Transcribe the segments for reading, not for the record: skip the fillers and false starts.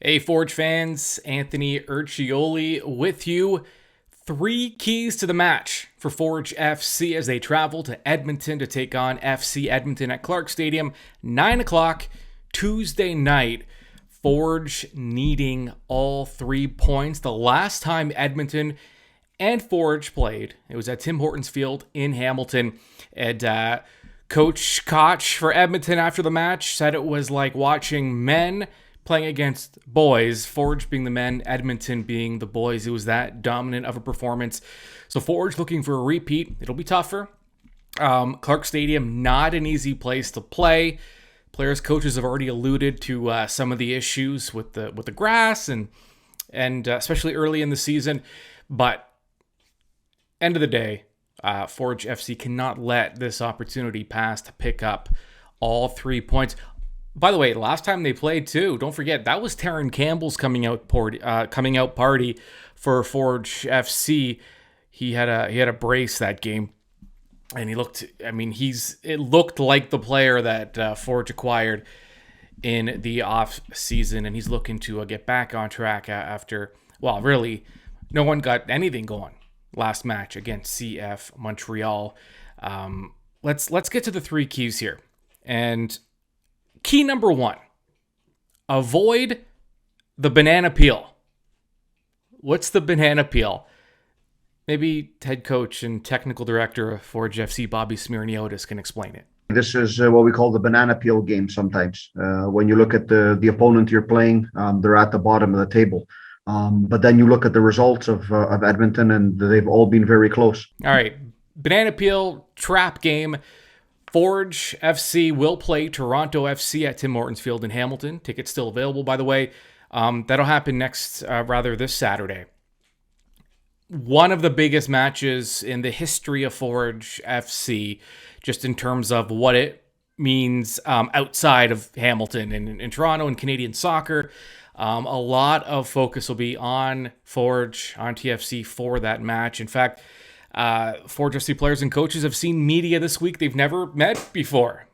Hey, Forge fans, Anthony Urciuoli with you. 3 keys to the match for Forge FC as they travel to Edmonton to take on FC Edmonton at Clark Stadium, 9 o'clock Tuesday night. Forge needing all 3 points. The last time Edmonton and Forge played, it was at Tim Hortons Field in Hamilton. And Coach Koch for Edmonton after the match said it was like watching men playing against boys, Forge being the men, Edmonton being the boys. It was that dominant of a performance. So Forge looking for a repeat. It'll be tougher. Clark Stadium, not an easy place to play. Players, coaches have already alluded to some of the issues with the grass and especially early in the season. But end of the day, Forge FC cannot let this opportunity pass to pick up all 3 points. By the way, last time they played too, don't forget, that was Taryn Campbell's coming out party for Forge FC. He had a brace that game, and it looked like the player that Forge acquired in the off season, and he's looking to get back on track after, well, really, no one got anything going last match against CF Montreal. Let's get to the 3 keys here, and key number 1, avoid the banana peel. What's the banana peel? Maybe head coach and technical director of Forge FC, Bobby Smirniotis, can explain it. This is what we call the banana peel game sometimes. When you look at the opponent you're playing, they're at the bottom of the table. But then you look at the results of Edmonton, and they've all been very close. All right, banana peel trap game. Forge FC will play Toronto FC at Tim Hortons Field in Hamilton. Tickets still available, by the way. That'll happen this Saturday. One of the biggest matches in the history of Forge FC, just in terms of what it means outside of Hamilton and in Toronto and Canadian soccer. A lot of focus will be on Forge, on TFC for that match. In fact, Forge FC players and coaches have seen media this week they've never met before.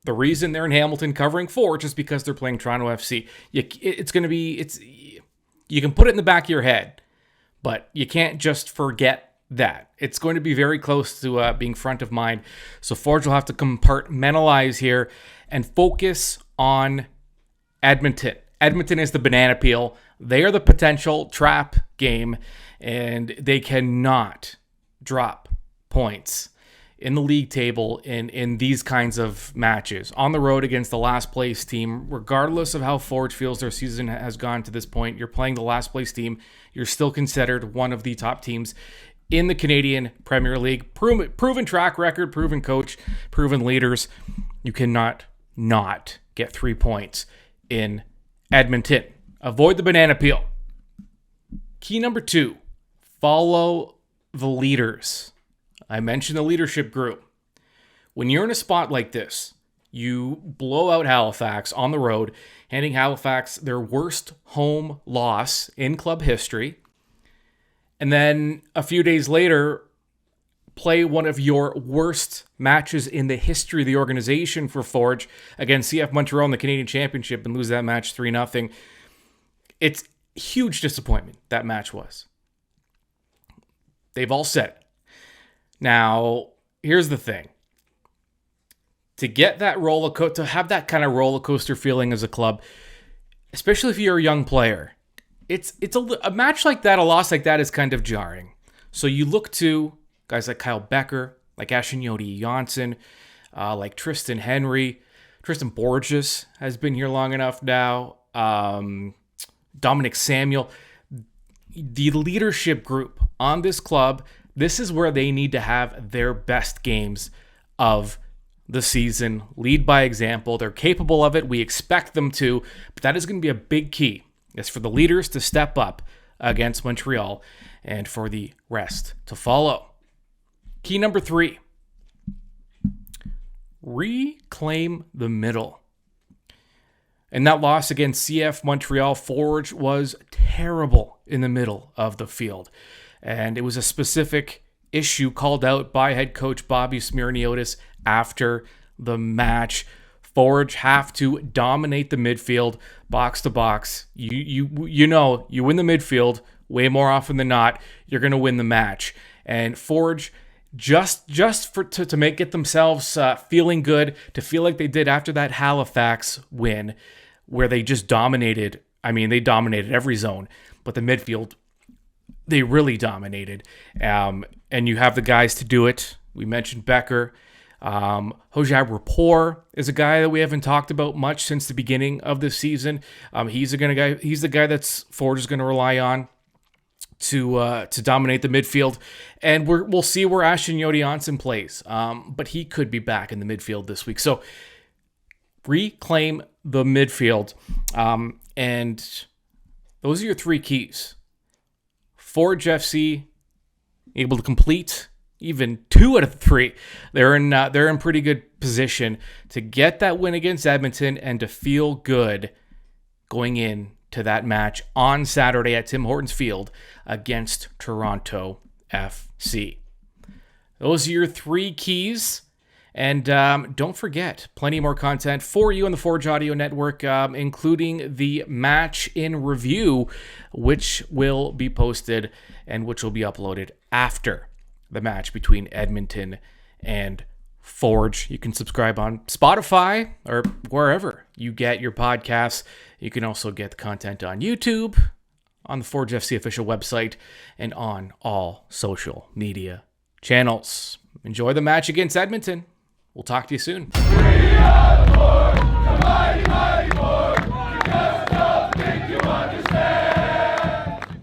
The reason they're in Hamilton covering Forge is because they're playing Toronto FC. You can put it in the back of your head, but you can't just forget that. It's going to be very close to being front of mind. So Forge will have to compartmentalize here and focus on Edmonton. Edmonton is the banana peel. They are the potential trap game, and they cannot drop points in the league table in these kinds of matches on the road against the last place team. Regardless of how Forge feels their season has gone to this point, you're playing the last place team. You're still considered one of the top teams in the Canadian Premier League. Proven track record, proven coach, proven leaders. You cannot not get 3 points in Edmonton. Avoid the banana peel. Key number 2, follow the leaders. I mentioned the leadership group. When you're in a spot like this, you blow out Halifax on the road, handing Halifax their worst home loss in club history, and then a few days later, play one of your worst matches in the history of the organization for Forge against CF Montreal in the Canadian Championship and lose that match 3-0. It's huge disappointment, that match was. They've all said it. Now, here's the thing. To get that to have that kind of roller coaster feeling as a club, especially if you're a young player, it's a match like that, a loss like that is kind of jarring. So you look to guys like Kyle Becker, like Ashen Yodi Janssen, like Tristan Henry. Tristan Borges has been here long enough now. Dominic Samuel. The leadership group on this club, this is where they need to have their best games of the season. Lead by example. They're capable of it. We expect them to, but that is going to be a big key. It's for the leaders to step up against Montreal and for the rest to follow. Key number 3, reclaim the middle. In that loss against CF Montreal, Forge was terrible in the middle of the field. And it was a specific issue called out by head coach Bobby Smirniotis after the match. Forge have to dominate the midfield, box to box. You win the midfield way more often than not, you're going to win the match. And Forge, just to get themselves feeling good, to feel like they did after that Halifax win, where they just dominated. I mean, they dominated every zone, but the midfield, they really dominated. And you have the guys to do it. We mentioned Becker. Hojab Rapport is a guy that we haven't talked about much since the beginning of the season. He's the guy that's Forge is going to rely on to dominate the midfield, and we'll see where Ashton Yodianson plays. But he could be back in the midfield this week. So reclaim the midfield, and those are your three keys. Forge FC able to complete even 2 out of 3. They're in pretty good position to get that win against Edmonton and to feel good going in to that match on Saturday at Tim Hortons Field against Toronto FC. Those are your 3 keys. And don't forget, plenty more content for you on the Forge Audio Network, including the match in review, which will be posted and which will be uploaded after the match between Edmonton and Forge. You can subscribe on Spotify or wherever you get your podcasts. You can also get the content on YouTube, on the Forge FC official website, and on all social media channels. Enjoy the match against Edmonton. We'll talk to you soon. We are the Forge, the mighty, mighty.